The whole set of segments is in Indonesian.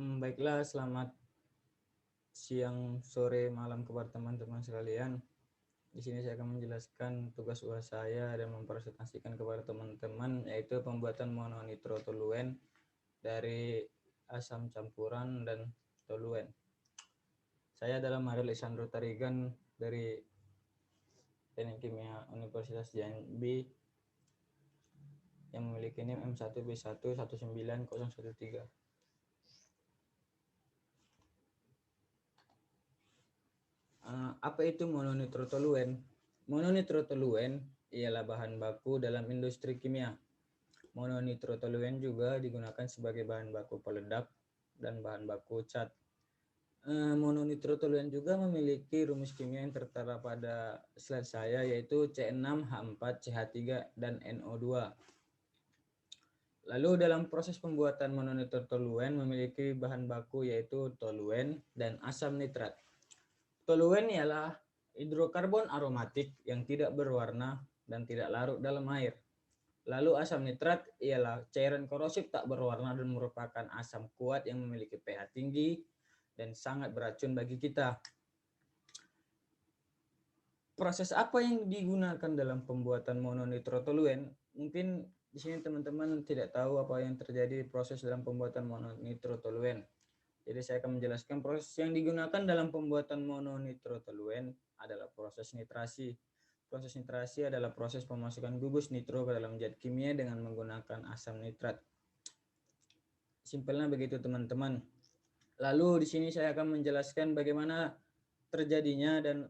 Baiklah, selamat siang, sore, malam kepada teman-teman sekalian. Di sini saya akan menjelaskan tugas UAS saya dan mempresentasikan kepada teman-teman, yaitu pembuatan mononitrotoluen dari asam campuran dan toluen. Saya adalah Mario Lisandro Tarigan dari Teknik Kimia Universitas Jambi yang memiliki NIM M1B1190013. Apa itu mononitrotoluen? Mononitrotoluen ialah bahan baku dalam industri kimia. Mononitrotoluen juga digunakan sebagai bahan baku peledak dan bahan baku cat. Mononitrotoluen juga memiliki rumus kimia yang tertera pada slide saya, yaitu C6H4CH3 dan NO2. Lalu dalam proses pembuatan mononitrotoluen memiliki bahan baku yaitu toluen dan asam nitrat. Toluen ialah hidrokarbon aromatik yang tidak berwarna dan tidak larut dalam air. Lalu asam nitrat ialah cairan korosif tak berwarna dan merupakan asam kuat yang memiliki pH tinggi dan sangat beracun bagi kita. Proses apa yang digunakan dalam pembuatan mononitrotoluen? Mungkin di sini teman-teman tidak tahu apa yang terjadi proses dalam pembuatan mononitrotoluen. Jadi saya akan menjelaskan proses yang digunakan dalam pembuatan mononitrotoluen adalah proses nitrasi. Proses nitrasi adalah proses pemasukan gugus nitro ke dalam zat kimia dengan menggunakan asam nitrat. Simpelnya begitu teman-teman. Lalu di sini saya akan menjelaskan bagaimana terjadinya dan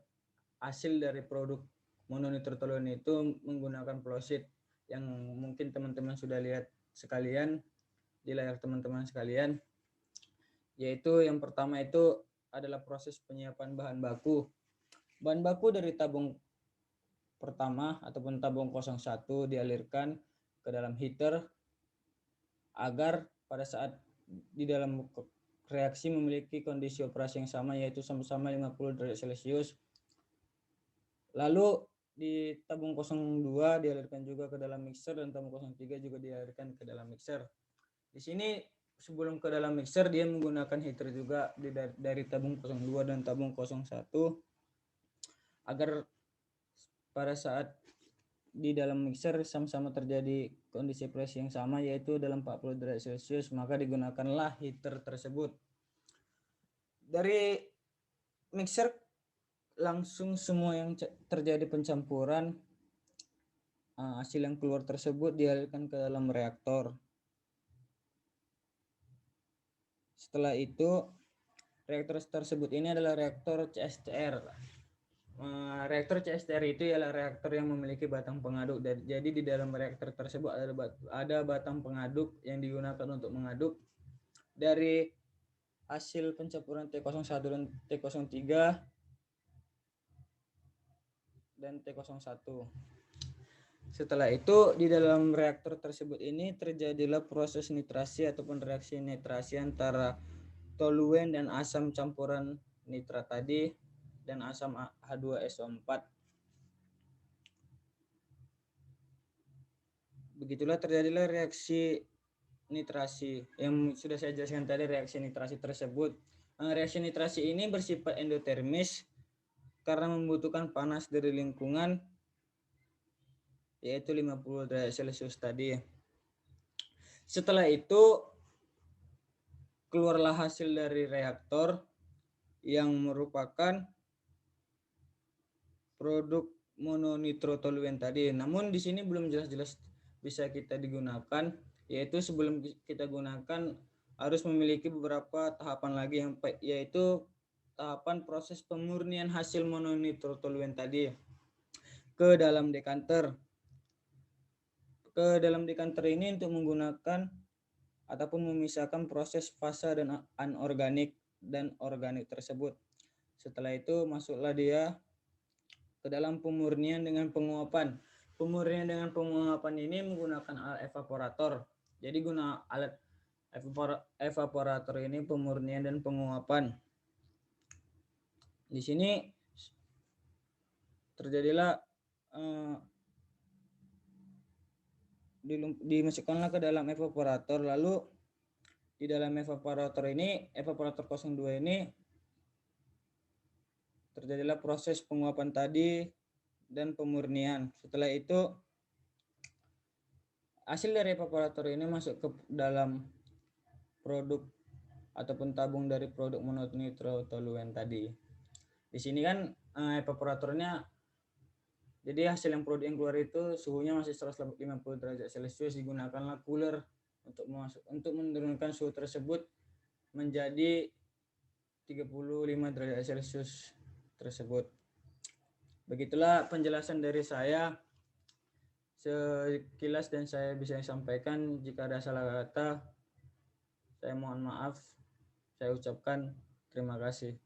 hasil dari produk mononitrotoluen itu menggunakan flow-sheet yang mungkin teman-teman sudah lihat sekalian di layar teman-teman sekalian. Yaitu yang pertama itu adalah proses penyiapan bahan baku. Bahan baku dari tabung pertama ataupun tabung 01 dialirkan ke dalam heater agar pada saat di dalam reaksi memiliki kondisi operasi yang sama, yaitu sama-sama 50 derajat Celcius. Lalu di tabung 02 dialirkan juga ke dalam mixer dan tabung 03 juga dialirkan ke dalam mixer. Di sini sebelum ke dalam mixer dia menggunakan heater juga dari tabung 02 dan tabung 01 agar pada saat di dalam mixer sama-sama terjadi kondisi presi yang sama, yaitu dalam 40 derajat Celcius, maka digunakanlah heater tersebut. Dari mixer langsung semua yang terjadi pencampuran hasil yang keluar tersebut dialirkan ke dalam reaktor. Setelah itu reaktor tersebut ini adalah reaktor CSTR. Reaktor CSTR itu ialah reaktor yang memiliki batang pengaduk. Jadi di dalam reaktor tersebut ada batang pengaduk yang digunakan untuk mengaduk dari hasil pencampuran T01 dan T03 dan T01. Setelah itu di dalam reaktor tersebut ini terjadilah proses nitrasi ataupun reaksi nitrasi antara toluen dan asam campuran nitrat tadi dan asam H2SO4. Begitulah terjadilah reaksi nitrasi yang sudah saya jelaskan tadi, reaksi nitrasi tersebut. Reaksi nitrasi ini bersifat endotermis karena membutuhkan panas dari lingkungan, yaitu 50 derajat Celcius tadi. Setelah itu keluarlah hasil dari reaktor yang merupakan produk mononitrotoluen tadi. Namun di sini belum jelas-jelas bisa kita digunakan, yaitu sebelum kita gunakan harus memiliki beberapa tahapan lagi, yaitu tahapan proses pemurnian hasil mononitrotoluen tadi ke dalam dekanter. Ke dalam dekanter ini untuk menggunakan ataupun memisahkan proses fasa dan anorganik dan organik tersebut. Setelah itu masuklah dia ke dalam pemurnian dengan penguapan. Pemurnian dengan penguapan ini menggunakan alat evaporator. Jadi guna alat evaporator ini pemurnian dan penguapan. Di sini terjadilah dimasukkanlah ke dalam evaporator, lalu di dalam evaporator 02 ini terjadilah proses penguapan tadi dan pemurnian. Setelah itu hasil dari evaporator ini masuk ke dalam produk ataupun tabung dari produk mononitrotoluen tadi. Di sini kan evaporatornya, jadi hasil yang produk yang keluar itu suhunya masih 150 derajat Celcius, digunakanlah cooler untuk menurunkan suhu tersebut menjadi 35 derajat Celcius tersebut. Begitulah penjelasan dari saya sekilas dan saya bisa sampaikan. Jika ada salah kata, saya mohon maaf. Saya ucapkan terima kasih.